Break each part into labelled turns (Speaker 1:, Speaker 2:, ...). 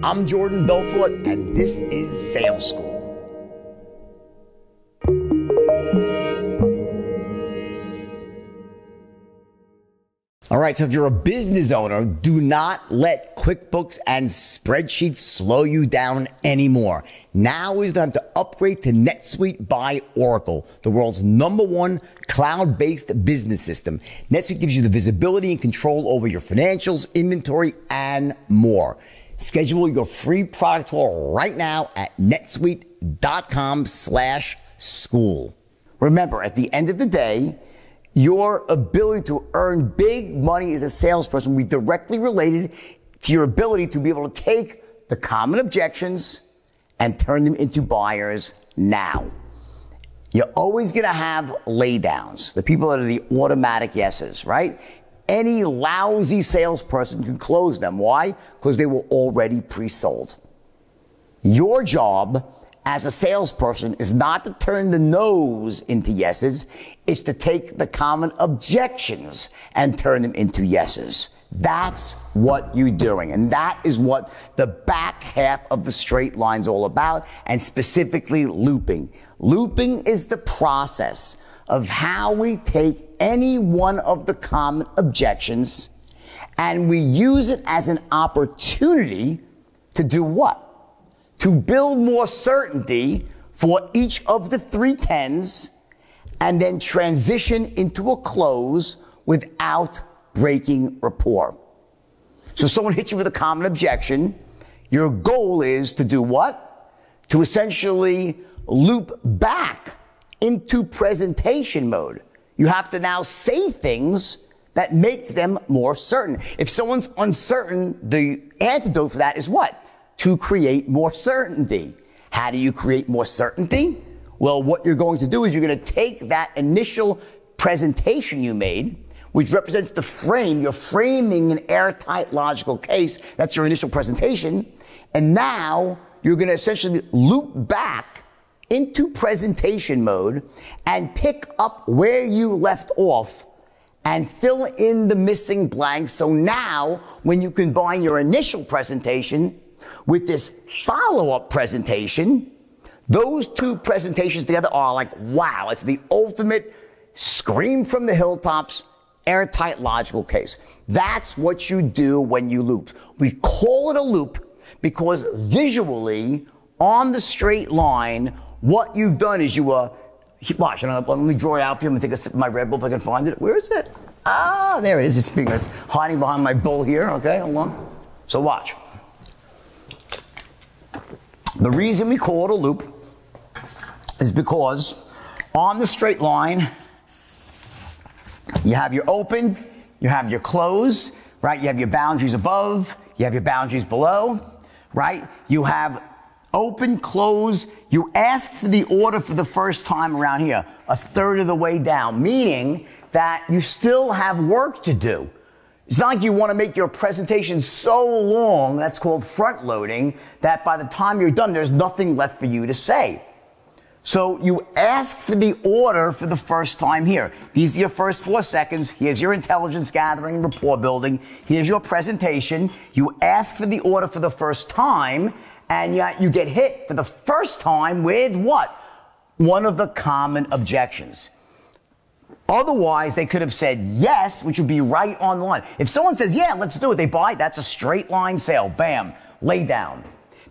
Speaker 1: I'm Jordan Belfort, and this is Sales School. All right, so if you're a business owner, do not let QuickBooks and spreadsheets slow you down anymore. Now is the time to upgrade to NetSuite by Oracle, the world's #1 cloud-based business system. NetSuite gives you the visibility and control over your financials, inventory, and more. Schedule your free product tour right now at netsuite.com/school. Remember, at the end of the day, your ability to earn big money as a salesperson will be directly related to your ability to be able to take the common objections and turn them into buyers now. You're always going to have laydowns, the people that are the automatic yeses, right? Any lousy salesperson can close them. Why? Because they were already pre-sold. Your job as a salesperson is not to turn the no's into yeses. It's to take the common objections and turn them into yeses. That's what you're doing. And that is what the back half of the straight line's all about, and specifically looping. Looping is the process of how we take any one of the common objections and we use it as an opportunity to do what? To build more certainty for each of the 3 10s and then transition into a close without breaking rapport. So someone hits you with a common objection. Your goal is to do what? To essentially loop back into presentation mode. You have to now say things that make them more certain. If someone's uncertain, the antidote for that is what? To create more certainty. How do you create more certainty? Well, what you're going to do is you're going to take that initial presentation you made, which represents the frame. You're framing an airtight logical case. That's your initial presentation. And now you're going to essentially loop back into presentation mode and pick up where you left off and fill in the missing blanks. So now when you combine your initial presentation with this follow-up presentation, those 2 presentations together are like, wow, it's the ultimate scream from the hilltops, airtight logical case. That's what you do when you loop. We call it a loop because visually on the straight line, what you've done is watch, let me draw it out for you. I'm going to take a sip of my Red Bull if I can find it. Where is it? Ah, there it is. It's hiding behind my bowl here. Okay, hold on. So watch. The reason we call it a loop is because on the straight line, you have your open, you have your close, right? You have your boundaries above, you have your boundaries below, right? You have open, close. You ask for the order for the first time around here, a third of the way down, meaning that you still have work to do. It's not like you want to make your presentation so long, that's called front loading, that by the time you're done, there's nothing left for you to say. So you ask for the order for the first time here. These are your first 4 seconds. Here's your intelligence gathering and rapport building. Here's your presentation. You ask for the order for the first time, and yet you get hit for the first time with what? One of the common objections. Otherwise, they could have said yes, which would be right on the line. If someone says, yeah, let's do it, they buy, that's a straight line sale. Bam, lay down.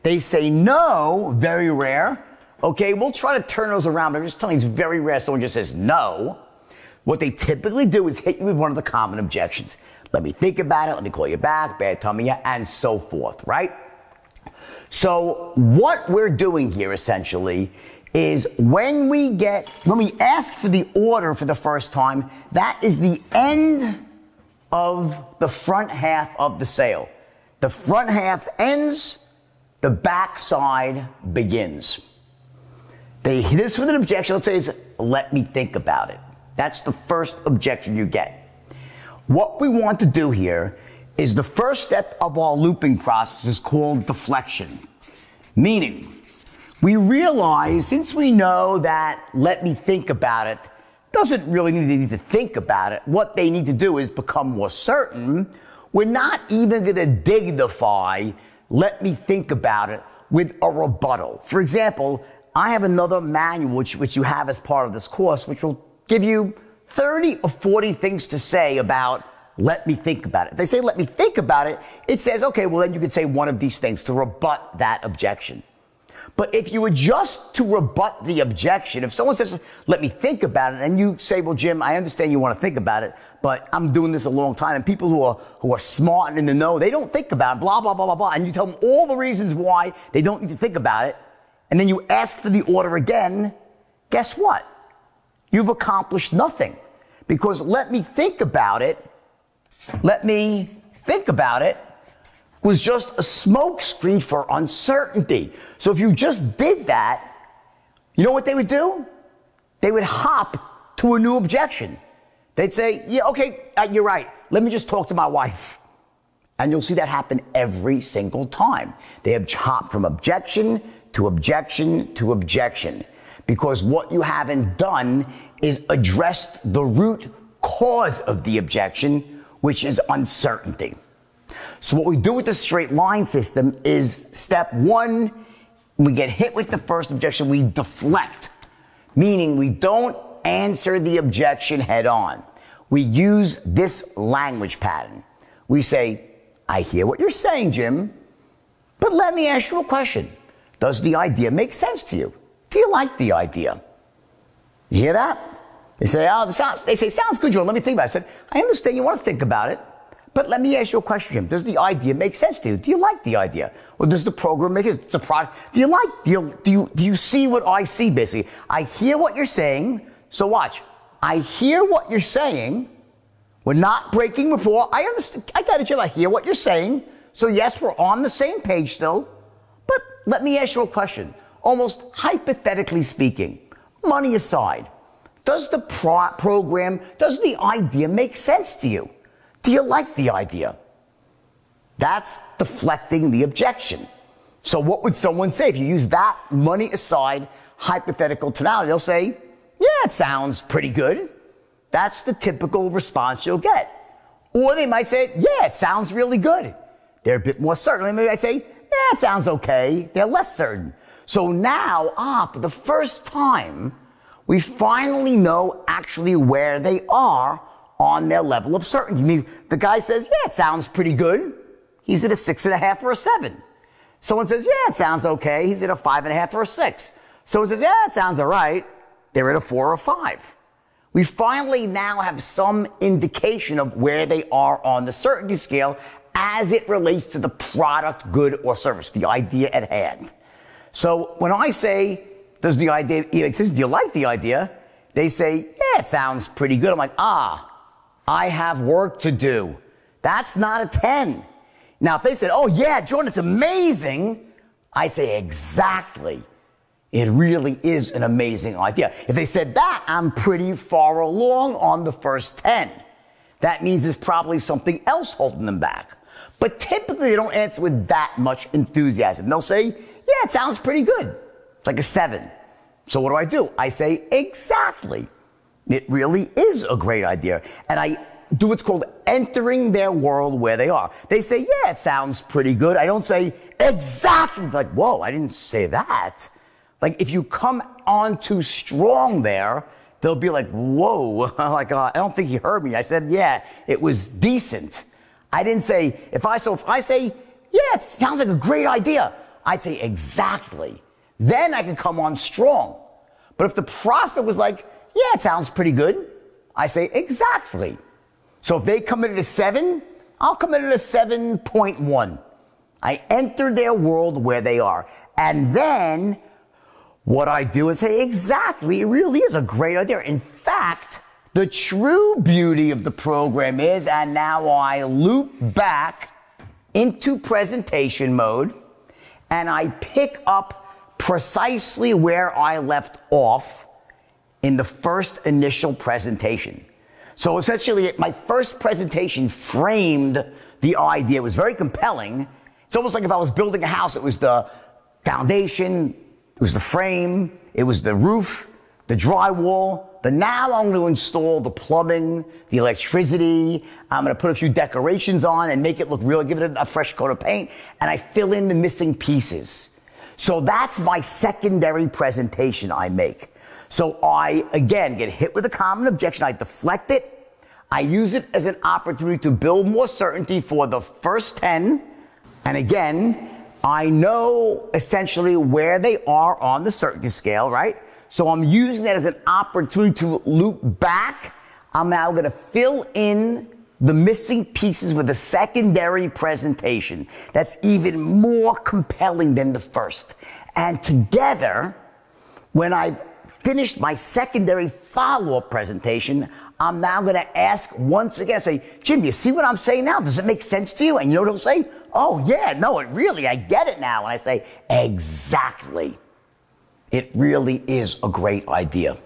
Speaker 1: They say no, very rare. Okay, we'll try to turn those around, but I'm just telling you, it's very rare someone just says no. What they typically do is hit you with one of the common objections. Let me think about it, let me call you back, bad tummy, and so forth, right? So what we're doing here essentially is when we ask for the order for the first time, that is the end of the front half of the sale. The front half ends, the back side begins. They hit us with an objection. Let's say it's, let me think about it. That's the first objection you get. What we want to do here is the first step of our looping process is called deflection. Meaning, we realize, since we know that let me think about it doesn't really need to think about it. What they need to do is become more certain. We're not even going to dignify let me think about it with a rebuttal. For example, I have another manual which you have as part of this course, which will give you 30 or 40 things to say about let me think about it. If they say let me think about it, it says, okay, well then you could say one of these things to rebut that objection. But if you were just to rebut the objection, if someone says, let me think about it, and you say, well, Jim, I understand you want to think about it, but I'm doing this a long time, and people who are smart and in the know, they don't think about it, blah, blah, blah, blah, blah, and you tell them all the reasons why they don't need to think about it, and then you ask for the order again, guess what? You've accomplished nothing. Because let me think about it was just a smokescreen for uncertainty. So if you just did that, you know what they would do? They would hop to a new objection. They'd say, yeah, okay, you're right. Let me just talk to my wife. And you'll see that happen every single time. They have hopped from objection to objection to objection. Because what you haven't done is addressed the root cause of the objection, which is uncertainty. So what we do with the straight line system is step one, when we get hit with the first objection, we deflect, meaning we don't answer the objection head on. We use this language pattern. We say, I hear what you're saying, Jim, but let me ask you a question. Does the idea make sense to you? Do you like the idea? You hear that? They say, sounds good, Joe. Let me think about it. I said, I understand you want to think about it, but let me ask you a question, Jim. Does the idea make sense to you? Do you like the idea? Or does the program make it? The product? Do you see what I see, basically? I hear what you're saying. So watch. I hear what you're saying. We're not breaking rapport. I understand. I got it, Jim. I hear what you're saying. So yes, we're on the same page still. But let me ask you a question. Almost hypothetically speaking, money aside, does the program, does the idea make sense to you? Do you like the idea? That's deflecting the objection. So what would someone say? If you use that money aside hypothetical tonality, they'll say, yeah, it sounds pretty good. That's the typical response you'll get. Or they might say, yeah, it sounds really good. They're a bit more certain. Maybe I say, yeah, it sounds okay. They're less certain. So now, for the first time, we finally know actually where they are on their level of certainty. I mean, the guy says, yeah, it sounds pretty good. He's at a 6.5 or a 7. Someone says, yeah, it sounds okay. He's at a 5.5 or a 6. Someone says, yeah, it sounds all right. They're at a 4 or 5. We finally now have some indication of where they are on the certainty scale as it relates to the product, good, or service, the idea at hand. So when I say, does the idea make sense? Do you like the idea? They say, yeah, it sounds pretty good. I'm like, I have work to do. That's not a 10. Now, if they said, oh yeah, Jordan, it's amazing, I say, exactly. It really is an amazing idea. If they said that, I'm pretty far along on the first 10. That means there's probably something else holding them back. But typically they don't answer with that much enthusiasm. They'll say, yeah, it sounds pretty good. It's like a 7. So what do? I say, exactly. It really is a great idea. And I do what's called entering their world where they are. They say, yeah, it sounds pretty good. I don't say, exactly. Like, whoa, I didn't say that. Like, if you come on too strong there, they'll be like, whoa, like, I don't think he heard me. I said, yeah, it was decent. I didn't say, if I say, yeah, it sounds like a great idea, I'd say exactly. Then I can come on strong. But if the prospect was like, yeah, it sounds pretty good, I say exactly. So if they come in at a 7, I'll come in at a 7.1. I enter their world where they are. And then what I do is say, exactly, it really is a great idea. In fact, the true beauty of the program is, and now I loop back into presentation mode, and I pick up precisely where I left off in the first initial presentation. So essentially, my first presentation framed the idea. It was very compelling. It's almost like if I was building a house, it was the foundation, it was the frame, it was the roof, the drywall, but now I'm going to install the plumbing, the electricity. I'm going to put a few decorations on and make it look real, give it a fresh coat of paint, and I fill in the missing pieces. So that's my secondary presentation I make. So I, again, get hit with a common objection. I deflect it. I use it as an opportunity to build more certainty for the first 10. And again, I know essentially where they are on the certainty scale, right? So I'm using that as an opportunity to loop back. I'm now going to fill in the missing pieces with a secondary presentation that's even more compelling than the first. And together, when I've finished my secondary follow-up presentation, I'm now going to ask once again, say, Jim, you see what I'm saying now? Does it make sense to you? And you know what he'll say? Oh, yeah, no, I get it now. And I say, exactly. It really is a great idea.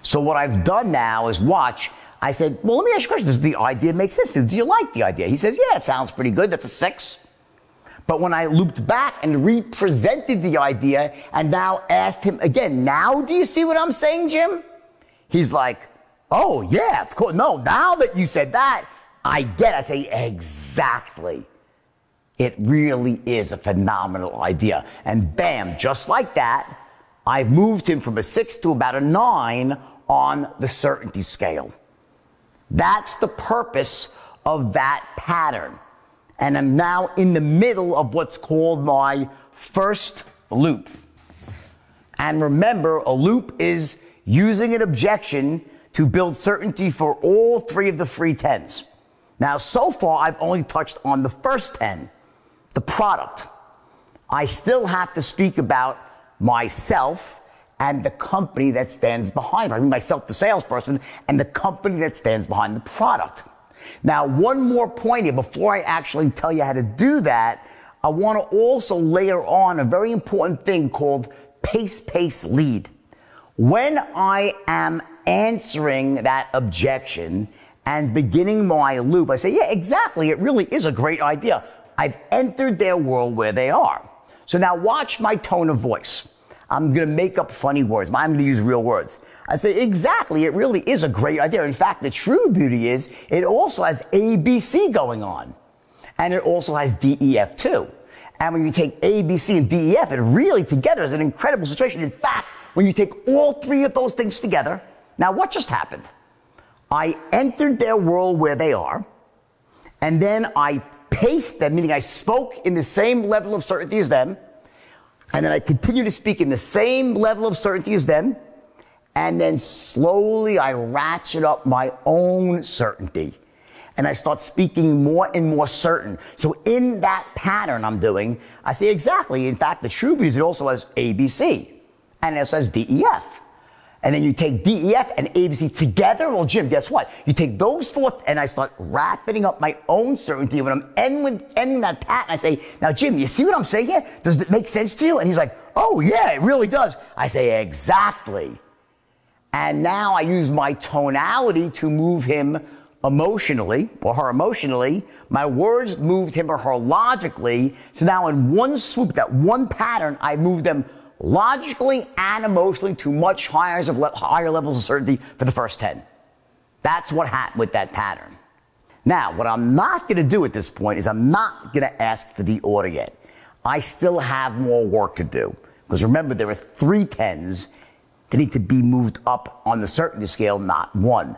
Speaker 1: So what I've done now is watch. I said, well, let me ask you a question. Does the idea make sense to you? Do you like the idea? He says, yeah, it sounds pretty good. That's a 6. But when I looped back and represented the idea and now asked him again, now do you see what I'm saying, Jim? He's like, oh, yeah, of course. No, now that you said that, I get it. I say, exactly. It really is a phenomenal idea. And bam, just like that, I've moved him from a 6 to about a 9 on the certainty scale. That's the purpose of that pattern. And I'm now in the middle of what's called my first loop. And remember, a loop is using an objection to build certainty for all 3 of the free 10s. Now, so far, I've only touched on the first 10, the product. I still have to speak about myself and the company that stands behind it. I mean, myself, the salesperson, and the company that stands behind the product. Now, one more point here before I actually tell you how to do that. I want to also layer on a very important thing called pace lead. When I am answering that objection and beginning my loop, I say, yeah, exactly. It really is a great idea. I've entered their world where they are. So now watch my tone of voice. I'm going to make up funny words. I'm going to use real words. I say, exactly, it really is a great idea. In fact, the true beauty is it also has ABC going on. And it also has DEF too. And when you take ABC and DEF, it really together is an incredible situation. In fact, when you take all 3 of those things together, now what just happened? I entered their world where they are, and then I paced them, meaning I spoke in the same level of certainty as them, and then I continue to speak in the same level of certainty as them, and then slowly I ratchet up my own certainty. And I start speaking more and more certain. So in that pattern I'm doing, I say exactly. In fact, the true beauty is it also has ABC, and it says DEF. And then you take DEF and ABC together. Well, Jim, guess what? You take those 4 and I start wrapping up my own certainty. When I'm ending that pattern, I say, now, Jim, you see what I'm saying here? Does it make sense to you? And he's like, oh, yeah, it really does. I say, exactly. And now I use my tonality to move him emotionally, or her emotionally. My words moved him or her logically. So now in one swoop, that one pattern, I move them logically and emotionally to much higher levels of certainty for the first 10. That's what happened with that pattern. Now, what I'm not going to do at this point is I'm not going to ask for the order yet. I still have more work to do. Because remember, there are 3 10s that need to be moved up on the certainty scale, not 1.